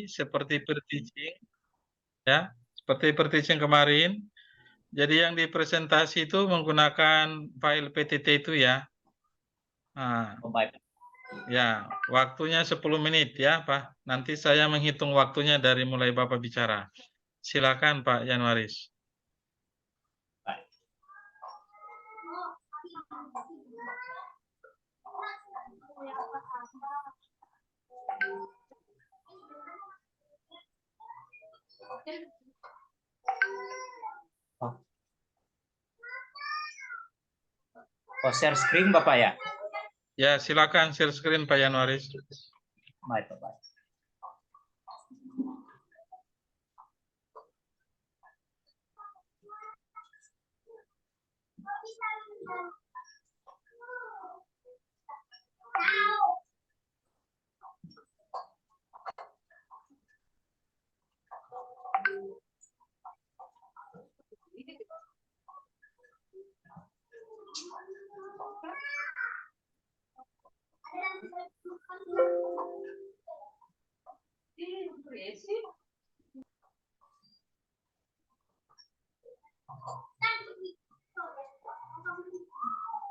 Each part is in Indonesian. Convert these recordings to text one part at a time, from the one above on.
seperti per-teaching, ya, seperti per-teaching kemarin. Jadi yang dipresentasi itu menggunakan file PTT itu ya. Nah, Oh, baik. ya, waktunya 10 menit ya, Pak. Nanti saya menghitung waktunya dari mulai Bapak bicara. Silakan Pak Yanwaris. Baik. Oh, share screen Bapak ya? Ya, silakan share screen Pak Yanwaris. Baik, Bapak.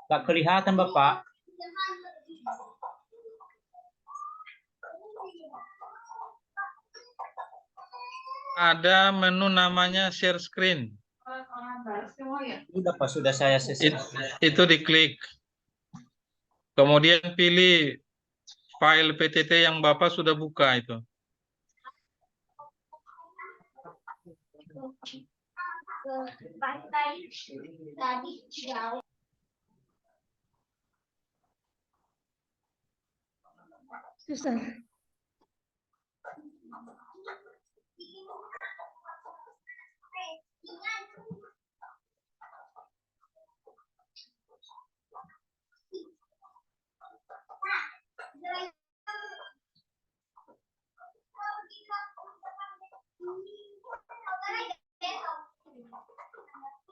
Tak kelihatan Bapak. Ada menu namanya share screen. Sudah Pak, sudah saya Itu diklik. Kemudian pilih file PTT yang Bapak sudah buka itu. Susah.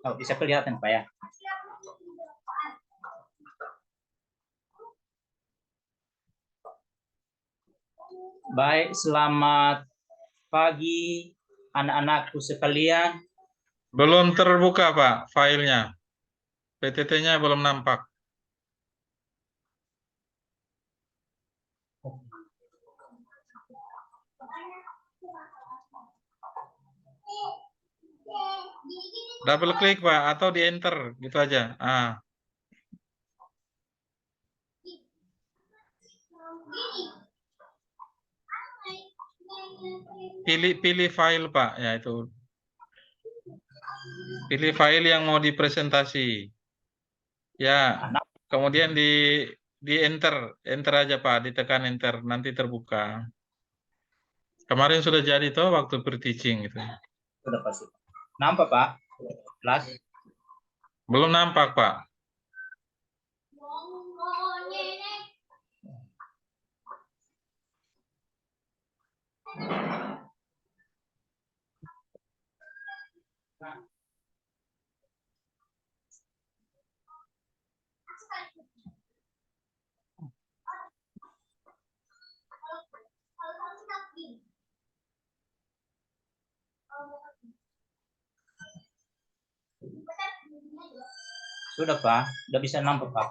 Oh, bisa kelihatan Pak ya? Baik, selamat pagi anak-anakku sekalian. Belum terbuka Pak filenya. PTT-nya belum nampak. Double klik Pak atau di enter gitu aja. Pilih file Pak, ya itu. Pilih file yang mau dipresentasi. Ya, kemudian di enter aja Pak, ditekan enter, nanti terbuka. Kemarin sudah jadi toh waktu per-teaching gitu. Sudah pasti. Nampak Pak? Kelas. Belum nampak Pak. Sudah Pak, sudah bisa nampak Pak.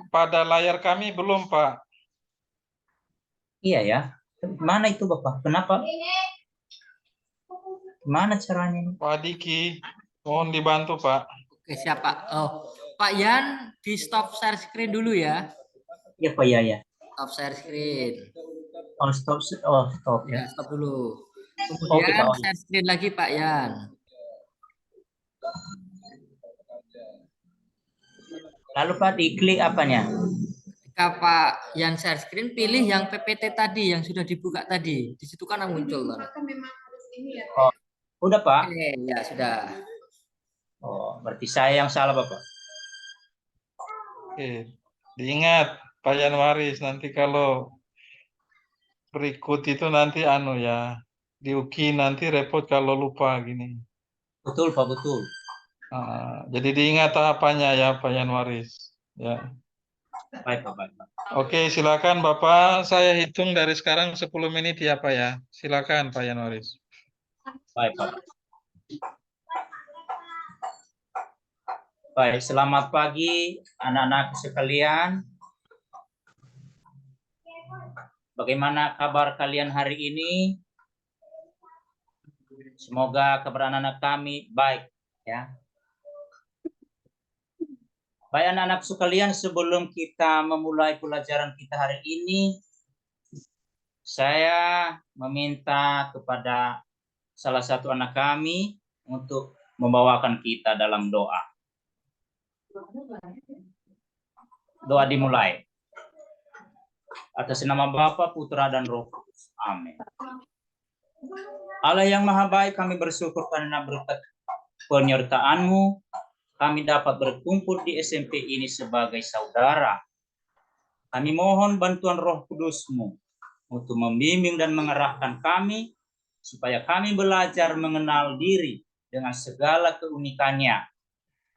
Pada layar kami belum Pak. Iya ya. Mana itu Bapak? Kenapa? Gimana caranya ini? Pak Diki, mohon dibantu Pak. Oke, siap Pak. Oh, Pak Yan, di stop share screen dulu ya. Iya Pak, ya. Stop share screen. Oh, stop. Oh, stop ya. Ya, stop dulu. Oke, Kemudian Pak. share screen lagi Pak Yan. Lalu Pak, diklik apanya? Ketika Pak Yan share screen, pilih yang PPT tadi yang sudah dibuka tadi. Di situ kan muncul. Oh, udah Pak? Oke, ya sudah. Oh, berarti saya yang salah Bapak. Oke, diingat Pak Yanwaris, nanti kalau berikut itu nanti ya, di UKI nanti repot kalau lupa gini. Betul Pak, betul. Jadi diingat tahapannya ya Pak Yanwaris. Ya. Baik, Pak. Baik, Pak. Oke, silakan Bapak. Saya hitung dari sekarang 10 menit ya Pak ya. Silakan Pak Yanuaris. Baik, Pak. Baik, selamat pagi anak-anak sekalian. Bagaimana kabar kalian hari ini? Semoga kabar anak-anak kami baik ya. Baik anak-anak sekalian, sebelum kita memulai pelajaran kita hari ini, saya meminta kepada salah satu anak kami untuk membawakan kita dalam doa. Doa dimulai. Atas nama Bapa, Putra, dan Roh Kudus. Amin. Allah yang Maha Baik, kami bersyukur karena berkat penyertaan-Mu, kami dapat berkumpul di SMP ini sebagai saudara. Kami mohon bantuan Roh Kudus-Mu untuk membimbing dan mengarahkan kami, supaya kami belajar mengenal diri dengan segala keunikannya,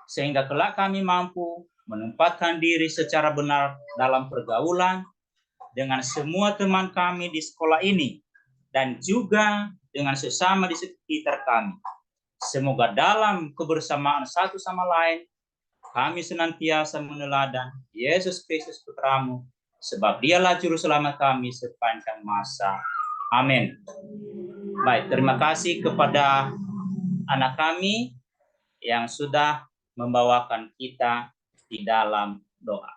sehingga kelak kami mampu menempatkan diri secara benar dalam pergaulan dengan semua teman kami di sekolah ini, dan juga dengan sesama di sekitar kami. Semoga dalam kebersamaan satu sama lain, kami senantiasa meneladan Yesus Kristus Putra-Mu, sebab Dialah Juru Selamat kami sepanjang masa. Amin. Baik, terima kasih kepada anak kami yang sudah membawakan kita di dalam doa.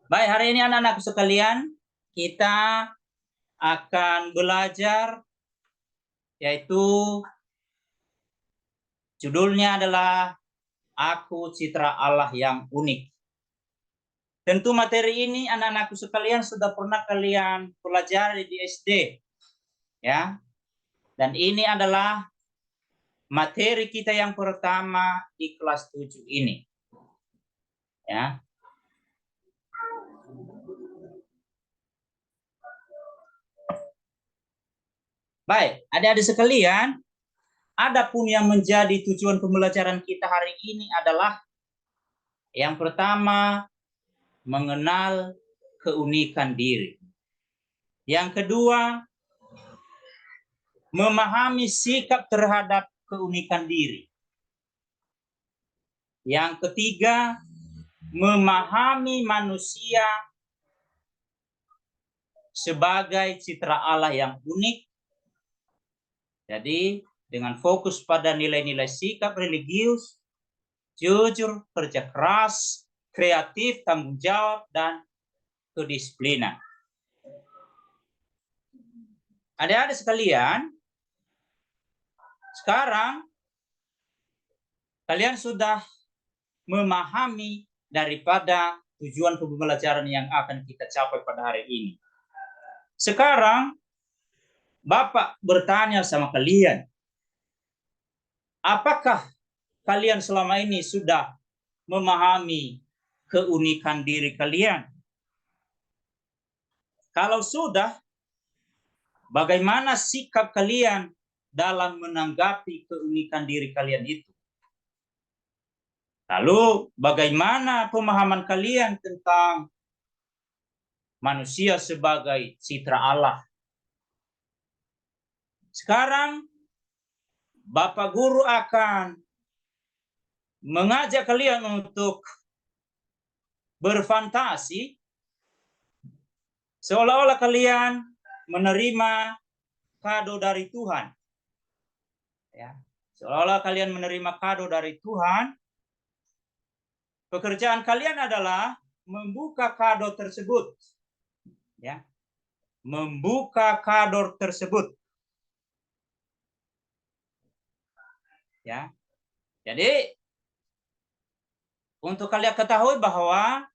Baik, hari ini anak-anak sekalian, kita akan belajar, yaitu judulnya adalah Aku Citra Allah yang Unik. Tentu materi ini anak-anakku sekalian sudah pernah kalian pelajari di SD, ya. Dan ini adalah materi kita yang pertama di kelas 7 ini, ya. Baik, adik-adik sekalian, adapun yang menjadi tujuan pembelajaran kita hari ini adalah yang pertama, mengenal keunikan diri. Yang kedua, memahami sikap terhadap keunikan diri. Yang ketiga, memahami manusia sebagai citra Allah yang unik. Jadi, dengan fokus pada nilai-nilai sikap religius, jujur, kerja keras, kreatif, tanggung jawab, dan kedisiplinan. Adik-adik sekalian, sekarang kalian sudah memahami daripada tujuan pembelajaran yang akan kita capai pada hari ini. Sekarang, Bapak bertanya sama kalian, apakah kalian selama ini sudah memahami keunikan diri kalian? Kalau sudah, bagaimana sikap kalian dalam menanggapi keunikan diri kalian itu? Lalu, bagaimana pemahaman kalian tentang manusia sebagai citra Allah? Sekarang, Bapak Guru akan mengajak kalian untuk berfantasi seolah-olah kalian menerima kado dari Tuhan. Ya, seolah-olah kalian menerima kado dari Tuhan. Pekerjaan kalian adalah membuka kado tersebut. Ya, membuka kado tersebut. Ya, jadi untuk kalian ketahui bahwa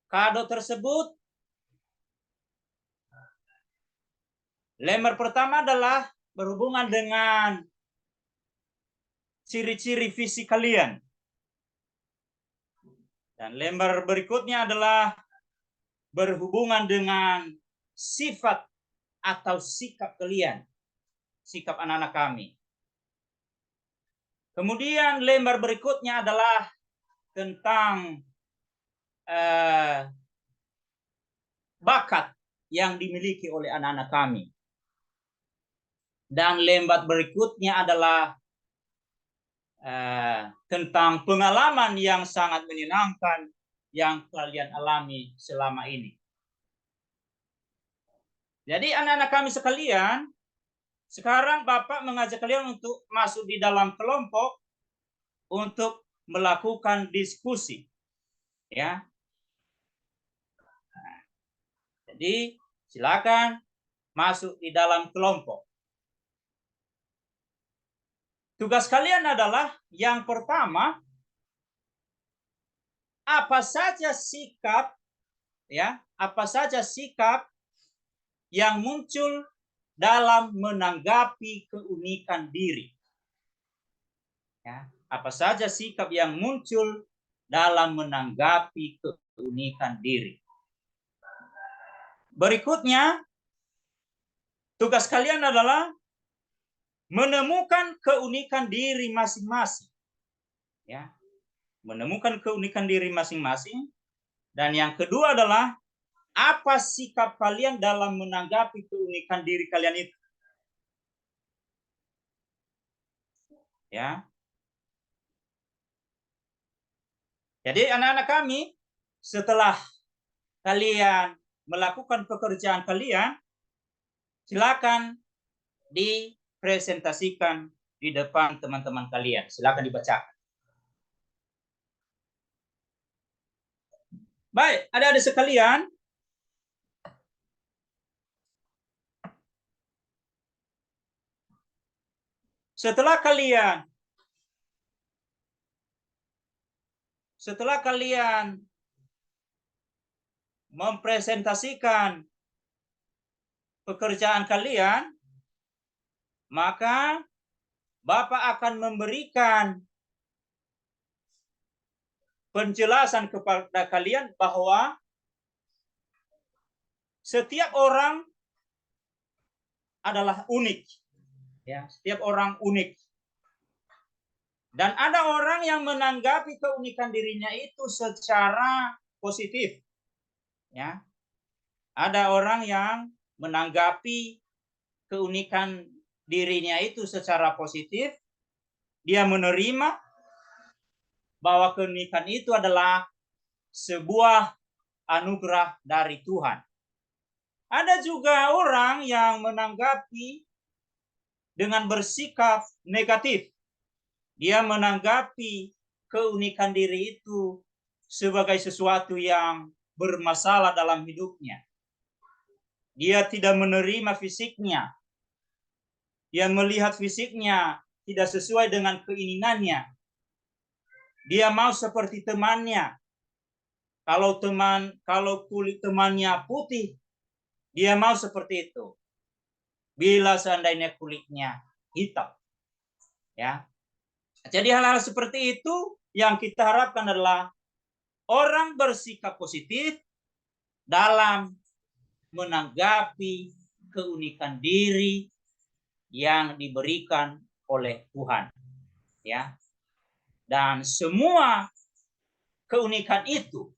kado tersebut, lembar pertama adalah berhubungan dengan ciri-ciri fisik kalian. Dan lembar berikutnya adalah berhubungan dengan sifat atau sikap kalian, sikap anak-anak kami. Kemudian lembar berikutnya adalah tentang bakat yang dimiliki oleh anak-anak kami. Dan lembar berikutnya adalah tentang pengalaman yang sangat menyenangkan yang kalian alami selama ini. Jadi anak-anak kami sekalian, sekarang Bapak mengajak kalian untuk masuk di dalam kelompok untuk melakukan diskusi. Ya. Jadi silakan masuk di dalam kelompok. Tugas kalian adalah yang pertama, apa saja sikap yang muncul dalam menanggapi keunikan diri. Ya, apa saja sikap yang muncul dalam menanggapi keunikan diri. Berikutnya, tugas kalian adalah menemukan keunikan diri masing-masing. Ya, menemukan keunikan diri masing-masing. Dan yang kedua adalah apa sikap kalian dalam menanggapi keunikan diri kalian itu. Ya. Jadi anak-anak kami, setelah kalian melakukan pekerjaan kalian, silakan dipresentasikan di depan teman-teman kalian. Silakan dibacakan. Baik, adik-adik sekalian, setelah kalian mempresentasikan pekerjaan kalian, maka Bapak akan memberikan penjelasan kepada kalian bahwa setiap orang adalah unik. Ya, setiap orang unik. Dan ada orang yang menanggapi keunikan dirinya itu secara positif. Ya. Ada orang yang menanggapi keunikan dirinya itu secara positif. Dia menerima bahwa keunikan itu adalah sebuah anugerah dari Tuhan. Ada juga orang yang menanggapi dengan bersikap negatif. Dia menanggapi keunikan diri itu sebagai sesuatu yang bermasalah dalam hidupnya. Dia tidak menerima fisiknya. Dia melihat fisiknya tidak sesuai dengan keinginannya. Dia mau seperti temannya. Kalau kulit temannya putih, dia mau seperti itu. Bila seandainya kulitnya hitam. Ya. Jadi hal-hal seperti itu yang kita harapkan adalah orang bersikap positif dalam menanggapi keunikan diri yang diberikan oleh Tuhan. Ya. Dan semua keunikan itu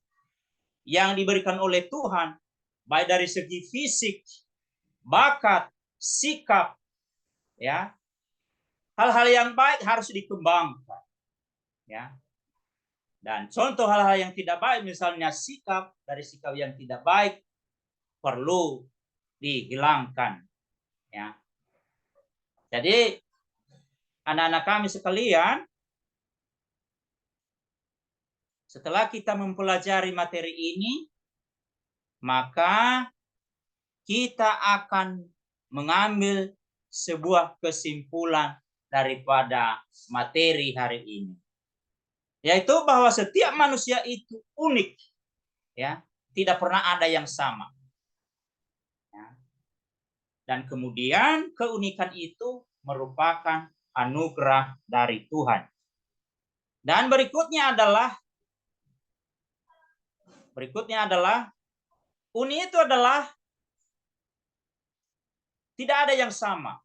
yang diberikan oleh Tuhan, baik dari segi fisik, bakat, sikap, ya, hal-hal yang baik harus dikembangkan, ya. Dan contoh hal-hal yang tidak baik, misalnya sikap dari sikap yang tidak baik, perlu dihilangkan, ya. Jadi anak-anak kami sekalian, setelah kita mempelajari materi ini, maka kita akan mengambil sebuah kesimpulan daripada materi hari ini, yaitu bahwa setiap manusia itu unik, ya, tidak pernah ada yang sama, ya. Dan kemudian keunikan itu merupakan anugerah dari Tuhan. Dan berikutnya adalah unik itu adalah tidak ada yang sama,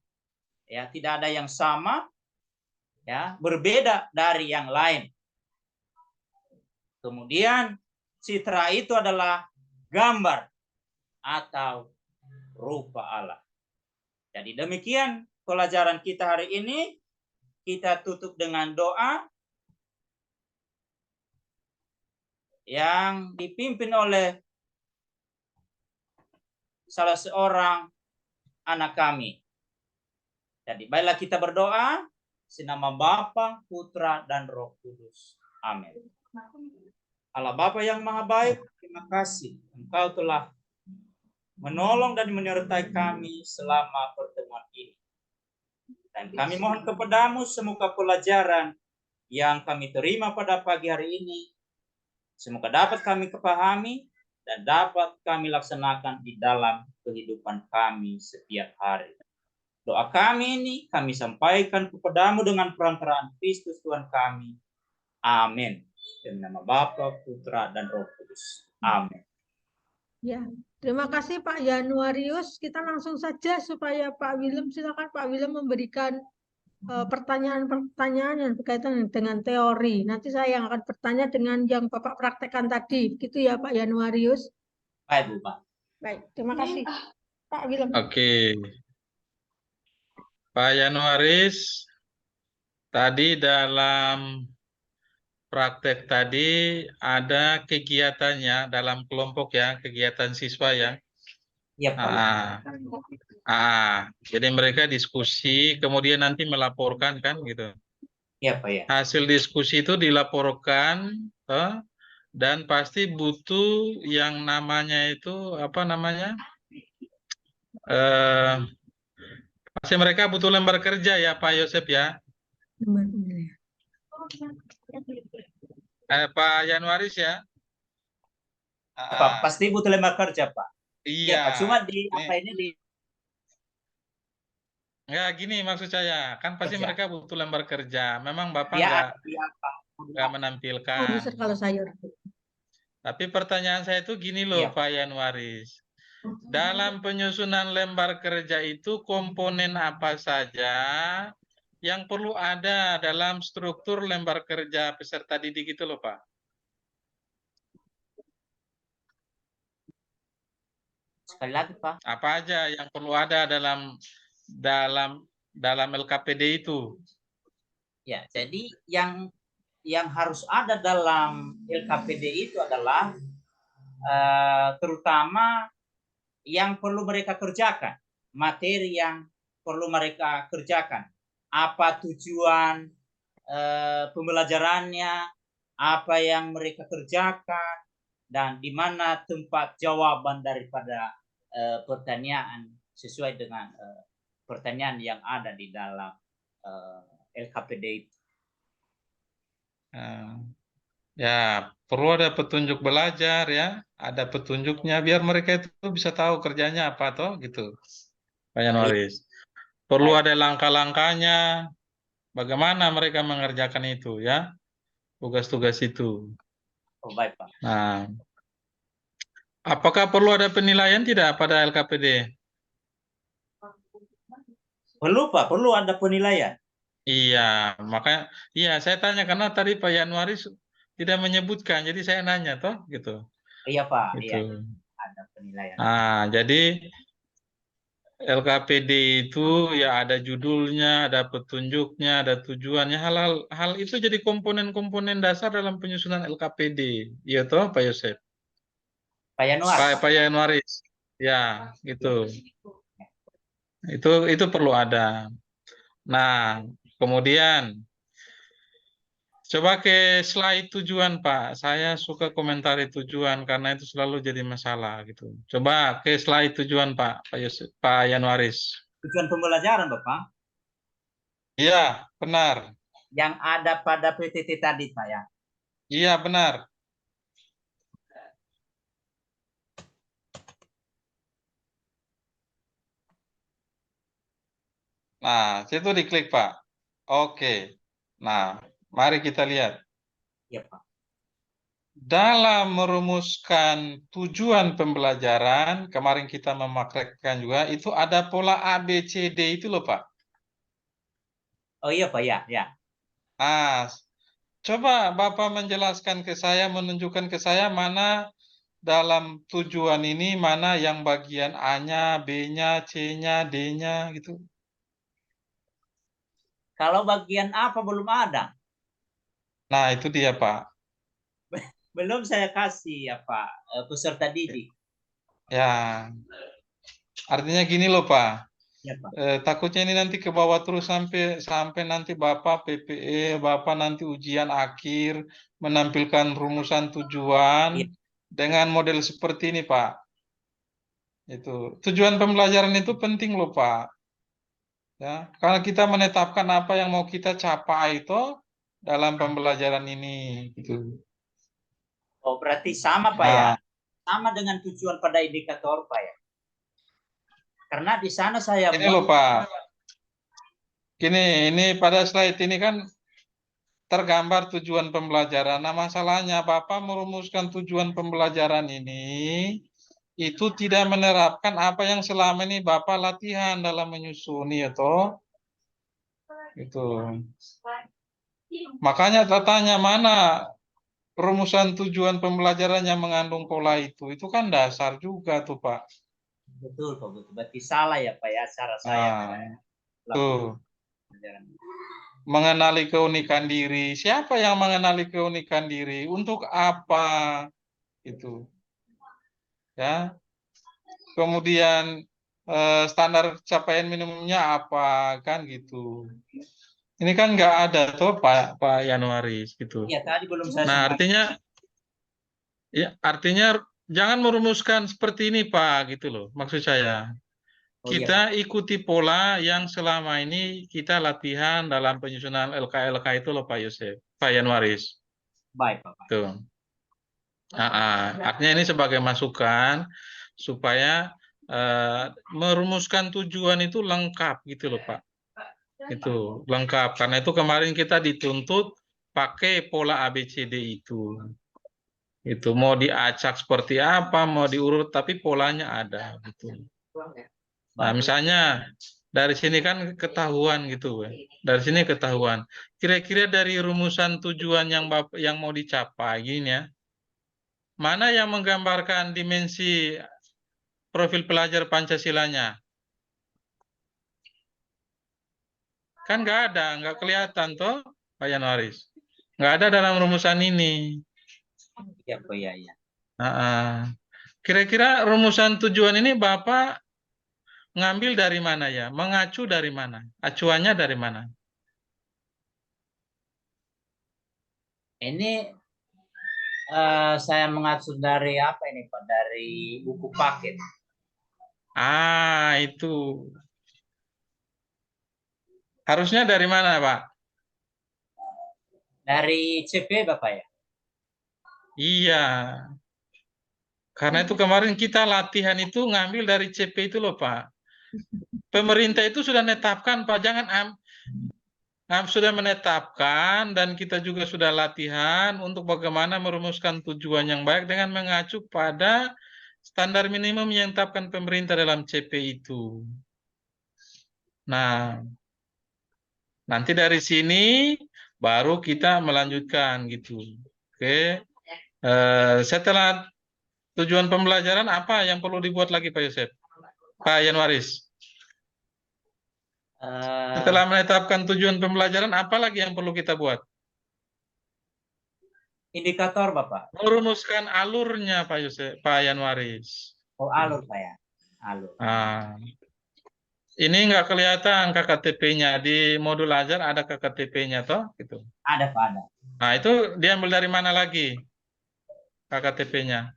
ya, tidak ada yang sama. ya, berbeda dari yang lain. Kemudian citra itu adalah gambar atau rupa Allah. Jadi demikian pelajaran kita hari ini. Kita tutup dengan doa yang dipimpin oleh salah seorang anak kami. Jadi baiklah kita berdoa senama Bapa, Putra, dan Roh Kudus. Amin. Allah Bapa yang Maha Baik, terima kasih Engkau telah menolong dan menyertai kami selama pertemuan ini. Dan kami mohon kepadamu semoga pelajaran yang kami terima pada pagi hari ini semoga dapat kami kepahami dan dapat kami laksanakan di dalam kehidupan kami setiap hari. Doa kami ini kami sampaikan kepadamu dengan perantaraan Kristus Tuhan kami. Amin. Dalam nama Bapa, Putra, dan Roh Kudus. Amin. Ya, terima kasih Pak Januarius. Kita langsung saja supaya Pak Willem, silakan Pak Willem memberikan pertanyaan-pertanyaan yang berkaitan dengan teori. Nanti saya yang akan bertanya dengan yang Bapak praktekkan tadi. Begitu ya Pak Januarius? Baik, Bu, Pak. Baik, terima kasih Pak Willem. Oke. Pak Januaris, tadi dalam praktek tadi ada kegiatannya dalam kelompok ya, kegiatan siswa ya. Iya, Pak. Jadi mereka diskusi, kemudian nanti melaporkan kan gitu. Iya, Pak, ya. Hasil diskusi itu dilaporkan, dan pasti butuh yang namanya itu apa namanya? Pasti mereka butuh lembar kerja ya Pak Yosep ya. Pak Januaris ya. Pak, pasti butuh lembar kerja, Pak. Iya. Pak. Cuma di apa ini di ya gini maksud saya, kan pasti kerja. mereka butuh lembar kerja. Memang Bapak Ya, nggak menampilkan. Kalau sayur. Tapi pertanyaan saya itu gini loh, Iya. Pak Januaris. Dalam penyusunan lembar kerja itu komponen apa saja yang perlu ada dalam struktur lembar kerja peserta didik itu loh, Pak? Sekali lagi, Pak. Apa aja yang perlu ada dalam LKPD itu? Ya, jadi yang harus ada dalam LKPD itu adalah terutama yang perlu mereka kerjakan, materi yang perlu mereka kerjakan, apa tujuan pembelajarannya, apa yang mereka kerjakan, dan di mana tempat jawaban daripada pertanyaan sesuai dengan pertanyaan yang ada di dalam LKPD itu. Ya, perlu ada petunjuk belajar ya, ada petunjuknya biar mereka itu bisa tahu kerjanya apa toh gitu. Pak Januaris. Perlu ada langkah-langkahnya, bagaimana mereka mengerjakan itu ya, tugas-tugas itu. Oh, baik, Pak. Nah, apakah perlu ada penilaian tidak pada LKPD? Perlu, Pak, perlu ada penilaian. Iya, makanya iya saya tanya karena tadi Pak Januaris tidak menyebutkan, jadi saya nanya toh gitu. Iya, Pak. Gitu. Iya, ada penilaian. Jadi LKPD itu ya ada judulnya, ada petunjuknya, ada tujuannya. Hal itu jadi komponen-komponen dasar dalam penyusunan LKPD. Iya toh Pak Yosep? Pak Januaris. Pak Januaris. Ya, gitu. Itu perlu ada. Nah, kemudian coba ke slide tujuan Pak. Saya suka komentari tujuan karena itu selalu jadi masalah gitu. Coba ke slide tujuan Pak Yosep, Pak Januaris. Tujuan pembelajaran, Bapak. Iya, benar. Yang ada pada PTT tadi, Pak ya. Iya, benar. Nah, situ diklik, Pak. Oke. Nah, mari kita lihat. Iya, Pak. Dalam merumuskan tujuan pembelajaran, kemarin kita memakrekkan juga, itu ada pola ABCD itu loh, Pak. Oh iya, Pak, ya. Ah, coba Bapak menjelaskan ke saya, menunjukkan ke saya mana dalam tujuan ini, mana yang bagian A-nya, B-nya, C-nya, D-nya gitu. Kalau bagian apa belum ada. Nah, itu dia, Pak. Belum saya kasih apa peserta didik. Ya, artinya gini loh, Pak. Ya, Pak. Takutnya ini nanti ke bawah terus sampai nanti Bapak PPE, Bapak nanti ujian akhir menampilkan rumusan tujuan Iya. dengan model seperti ini, Pak. Itu tujuan pembelajaran itu penting loh, Pak. Ya, karena kita menetapkan apa yang mau kita capai itu dalam pembelajaran ini, gitu. Oh, berarti sama Pak ya. Nah, Sama dengan tujuan pada indikator Pak ya. Karena di sana saya ini loh, buat Pak. Ini pada slide ini kan tergambar tujuan pembelajaran. Nah, masalahnya Bapak merumuskan tujuan pembelajaran ini itu tidak menerapkan apa yang selama ini Bapak latihan dalam menyusun, ya toh? Itu. Makanya tanya mana rumusan tujuan pembelajaran yang mengandung pola itu. Itu kan dasar juga tuh, Pak. betul Pak, betul. Berarti salah ya Pak ya cara saya Nah, tuh. Mengenali keunikan diri. Siapa yang mengenali keunikan diri? Untuk apa? Itu. Ya. Kemudian standar capaian minimumnya apa kan gitu. Ini kan nggak ada tuh Pak Januaris gitu. Iya, tadi belum saya Nah, sampaikan. artinya jangan merumuskan seperti ini Pak gitu loh. Maksud saya, Oh iya Pak. kita ikuti pola yang selama ini kita latihan dalam penyusunan LK itu loh Pak Yosef, Pak Januaris. Baik Pak. Tuh. Artinya ini sebagai masukan supaya merumuskan tujuan itu lengkap gitu loh Pak. Itu lengkap karena itu kemarin kita dituntut pakai pola ABCD itu. Itu mau diacak seperti apa, mau diurut tapi polanya ada gitu. Nah, Baik. misalnya dari sini kan ketahuan gitu, dari sini ketahuan. Kira-kira dari rumusan tujuan yang mau dicapai gini ya, mana yang menggambarkan dimensi profil pelajar Pancasilanya? Kan nggak ada, nggak kelihatan toh, Pak Januaris. Nggak ada dalam rumusan ini. Iya Pak, iya, iya. Kira-kira rumusan tujuan ini Bapak ngambil dari mana ya? Mengacu dari mana? Acuannya dari mana? Ini saya mengacu dari apa ini Pak? Dari buku paket. Itu. Harusnya dari mana, Pak? Dari CP Bapak ya? Iya. Karena itu kemarin kita latihan itu ngambil dari CP itu loh, Pak. Pemerintah itu sudah menetapkan, Pak. Sudah menetapkan dan kita juga sudah latihan untuk bagaimana merumuskan tujuan yang baik dengan mengacu pada standar minimum yang ditetapkan pemerintah dalam CP itu. Nah, nanti dari sini baru kita melanjutkan gitu. Oke. Setelah tujuan pembelajaran apa yang perlu dibuat lagi Pak Yosef? Pak Januaris. Setelah menetapkan tujuan pembelajaran apa lagi yang perlu kita buat? Indikator Bapak. Merumuskan alurnya Pak Yosef, Pak Januaris. Oh, alur Pak ya. Alur. Ini nggak kelihatan KKTP-nya di modul ajar, ada KKTP-nya toh gitu. Ada Pak, ada. Nah, itu diambil dari mana lagi KKTP-nya?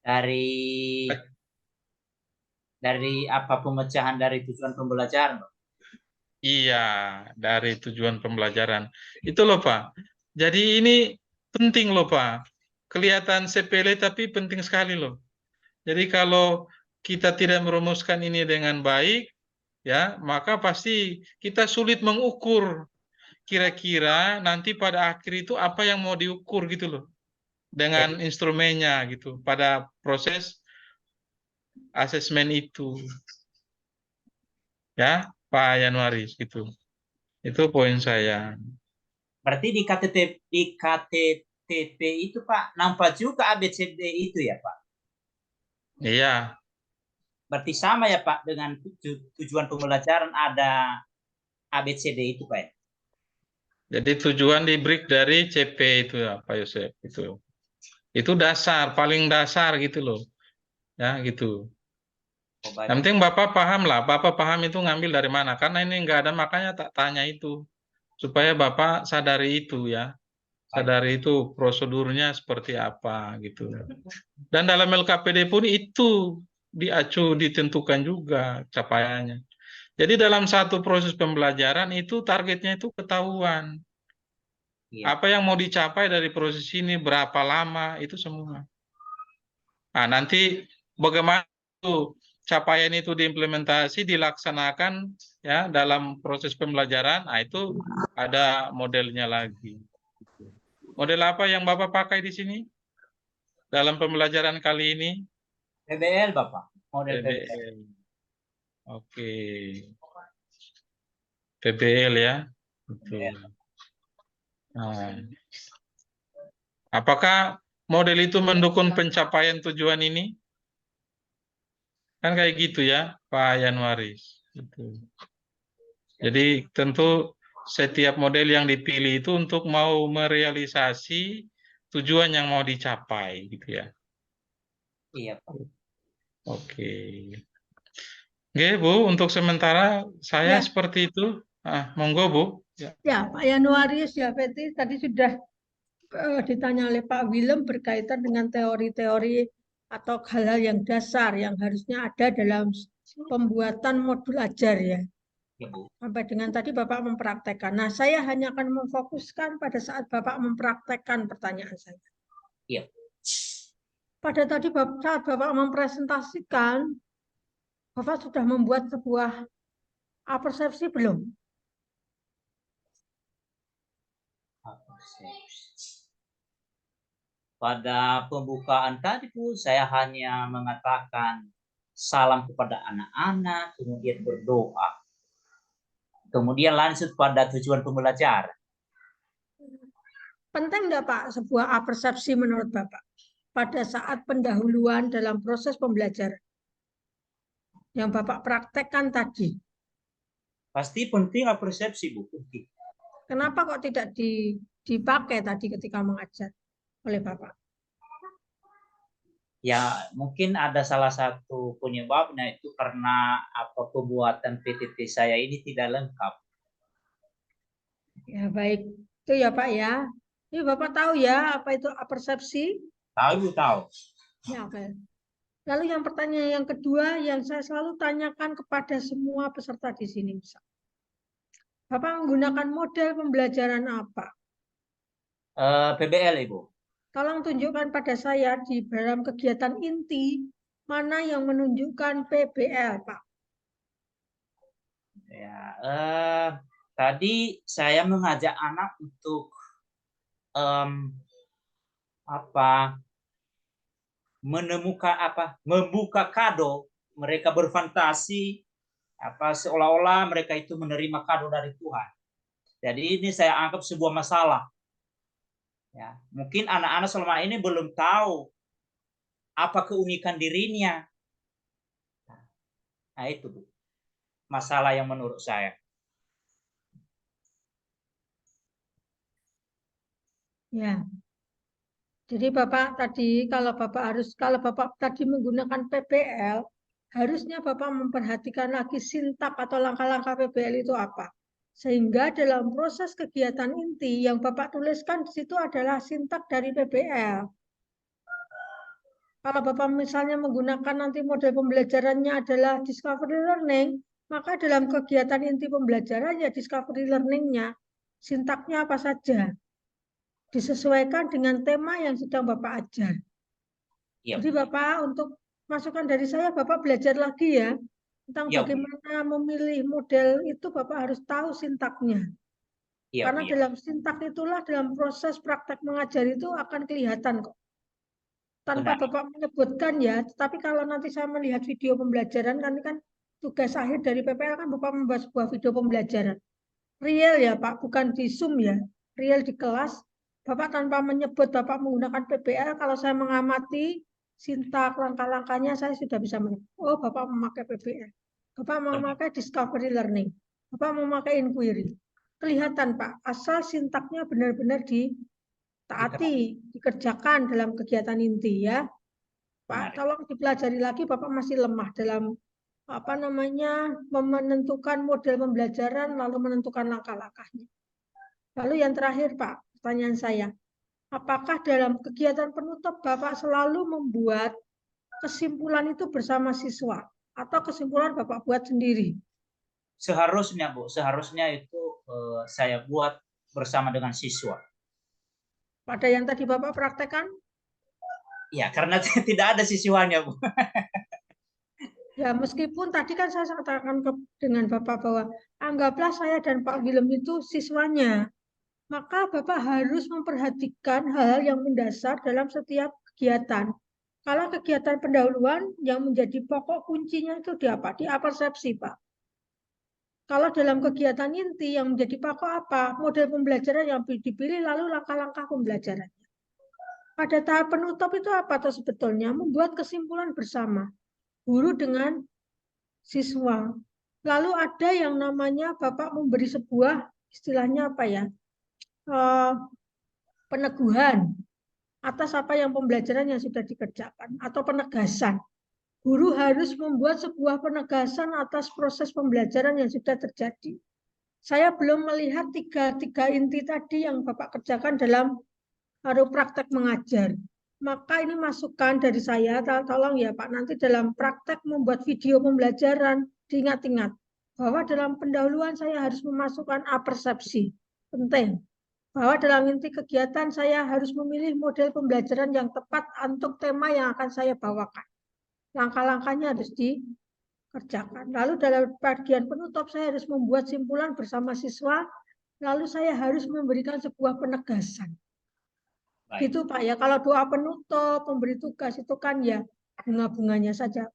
Dari apa pemecahan dari tujuan pembelajaran Pak? Iya, dari tujuan pembelajaran. Itu loh Pak. Jadi ini penting loh Pak. Kelihatan sepele tapi penting sekali loh. Jadi kalau kita tidak merumuskan ini dengan baik, ya, maka pasti kita sulit mengukur kira-kira nanti pada akhir itu apa yang mau diukur gitu loh. Dengan instrumennya gitu pada proses asesmen itu. Ya, Pak Januaris gitu. Itu poin saya. Berarti di KTP itu Pak nampak juga ABCD itu ya Pak. Iya, Berarti sama ya Pak dengan tujuan pembelajaran ada ABCD itu Pak ya. jadi tujuan di break dari CP itu ya Pak Yosef itu. Itu dasar, paling dasar gitu loh. Ya gitu. Oh, baik. Yang penting Bapak paham lah, Bapak paham itu ngambil dari mana. Karena ini nggak ada, makanya tak tanya itu. Supaya Bapak sadari itu ya. Sadari itu prosedurnya seperti apa gitu. Dan dalam LKPD pun itu ditentukan juga capaiannya. Jadi dalam satu proses pembelajaran itu targetnya itu ketahuan. Iya. Apa yang mau dicapai dari proses ini, berapa lama, itu semua. Nah, nanti bagaimana itu capaian itu diimplementasi, dilaksanakan ya dalam proses pembelajaran, nah itu ada modelnya lagi. Model apa yang Bapak pakai di sini dalam pembelajaran kali ini? PBL Bapak, model PBL. PBL. Oke. PBL ya. Betul. Nah, apakah model itu mendukung pencapaian tujuan ini? Kan kayak gitu ya, Pak Yanwaris. Gitu. Jadi tentu setiap model yang dipilih itu untuk mau merealisasi tujuan yang mau dicapai, gitu ya. Iya Pak. Oke. Oke, Bu, untuk sementara saya Ya. seperti itu. Monggo, Bu. Ya. Ya, Pak Yanuarius, ya Fetri, tadi sudah ditanya oleh Pak Willem berkaitan dengan teori-teori atau hal-hal yang dasar yang harusnya ada dalam pembuatan modul ajar ya. Ya, Bu. Sampai dengan tadi Bapak mempraktekkan. Nah, saya hanya akan memfokuskan pada saat Bapak mempraktekkan pertanyaan saya. Iya. Pada tadi saat Bapak mempresentasikan, Bapak sudah membuat sebuah persepsi belum? Pada pembukaan tadi Bu, saya hanya mengatakan salam kepada anak-anak, kemudian berdoa. Kemudian lanjut pada tujuan pembelajaran. Penting enggak Pak sebuah persepsi menurut Bapak pada saat pendahuluan dalam proses pembelajaran yang Bapak praktekkan tadi? Pasti penting persepsi Bu. Penting. Kenapa kok tidak dipakai tadi ketika mengajar oleh Bapak? Ya, mungkin ada salah satu penyebabnya itu karena pembuatan PTT saya ini tidak lengkap. Ya baik, itu ya Pak ya. Ini Bapak tahu ya apa itu persepsi? Tahu. Ya, oke. Lalu yang pertanyaan yang kedua yang saya selalu tanyakan kepada semua peserta di sini, Bapak menggunakan model pembelajaran apa? PBL Ibu. Tolong tunjukkan pada saya di dalam kegiatan inti mana yang menunjukkan PBL, Pak. Ya, tadi saya mengajak anak untuk membuka kado. Mereka berfantasi seolah-olah mereka itu menerima kado dari Tuhan. Jadi ini saya anggap sebuah masalah. Ya, mungkin anak-anak selama ini belum tahu apa keunikan dirinya. Nah, itu Bu, masalah yang menurut saya. Ya. Jadi Bapak tadi kalau Bapak tadi menggunakan PBL, harusnya Bapak memperhatikan lagi sintak atau langkah-langkah PBL itu apa. Sehingga dalam proses kegiatan inti yang Bapak tuliskan di situ adalah sintak dari PBL. Kalau Bapak misalnya menggunakan nanti model pembelajarannya adalah discovery learning, maka dalam kegiatan inti pembelajaran ya discovery learning-nya, sintaknya apa saja. Disesuaikan dengan tema yang sedang Bapak ajar. Ya. Jadi Bapak untuk masukan dari saya, Bapak belajar lagi ya tentang bagaimana memilih model itu. Bapak harus tahu sintaknya. Karena dalam sintak itulah dalam proses praktek mengajar itu akan kelihatan kok. Tanpa Bapak menyebutkan ya, tapi kalau nanti saya melihat video pembelajaran, kan tugas akhir dari PPL kan Bapak membuat sebuah video pembelajaran. real ya Pak, bukan di Zoom ya, real di kelas. Bapak tanpa menyebut Bapak menggunakan PBL, kalau saya mengamati sintak langkah-langkahnya saya sudah bisa melihat. Oh, Bapak memakai PBL. Bapak memakai discovery learning. Bapak memakai inquiry. Kelihatan Pak, asal sintaknya benar-benar ditaati, dikerjakan dalam kegiatan inti ya. Pak, tolong dipelajari lagi, Bapak masih lemah dalam menentukan model pembelajaran lalu menentukan langkah-langkahnya. Lalu yang terakhir Pak, pertanyaan saya, apakah dalam kegiatan penutup Bapak selalu membuat kesimpulan itu bersama siswa atau kesimpulan Bapak buat sendiri? Seharusnya Bu, seharusnya itu saya buat bersama dengan siswa. Pada yang tadi Bapak praktekkan? Ya, karena tidak ada siswanya Bu. Ya, meskipun tadi kan saya katakan dengan Bapak bahwa anggaplah saya dan Pak Willem itu siswanya, maka Bapak harus memperhatikan hal-hal yang mendasar dalam setiap kegiatan. Kalau kegiatan pendahuluan yang menjadi pokok kuncinya itu di apa? Di apersepsi, Pak. Kalau dalam kegiatan inti yang menjadi pokok apa? Model pembelajaran yang dipilih lalu langkah-langkah pembelajarannya. Pada tahap penutup itu apa atau sebetulnya? Membuat kesimpulan bersama. Guru dengan siswa. Lalu ada yang namanya Bapak memberi sebuah istilahnya apa ya? Peneguhan atas apa yang pembelajaran yang sudah dikerjakan atau penegasan. Guru harus membuat sebuah penegasan atas proses pembelajaran yang sudah terjadi. Saya belum melihat tiga inti tadi yang Bapak kerjakan dalam praktek mengajar. Maka ini masukan dari saya, tolong ya Pak, nanti dalam praktek membuat video pembelajaran, diingat-ingat bahwa dalam pendahuluan saya harus memasukkan apersepsi. Penting. Bahwa dalam inti kegiatan saya harus memilih model pembelajaran yang tepat untuk tema yang akan saya bawakan. Langkah-langkahnya harus dikerjakan. Lalu dalam bagian penutup saya harus membuat simpulan bersama siswa, lalu saya harus memberikan sebuah penegasan. Baik. Gitu Pak ya, kalau doa penutup, pemberi tugas itu kan ya bunga-bunganya saja,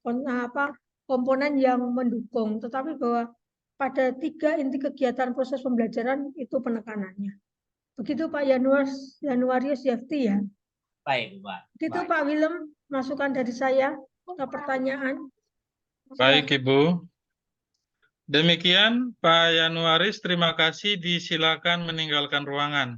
komponen yang mendukung. Tetapi bahwa pada tiga inti kegiatan proses pembelajaran itu penekanannya. Begitu Pak Januarius Yafti ya. Baik, Pak. Begitu Baik. Pak Willem, masukan dari saya ke pertanyaan. Baik Ibu. Demikian Pak Januaris, terima kasih. Disilakan meninggalkan ruangan.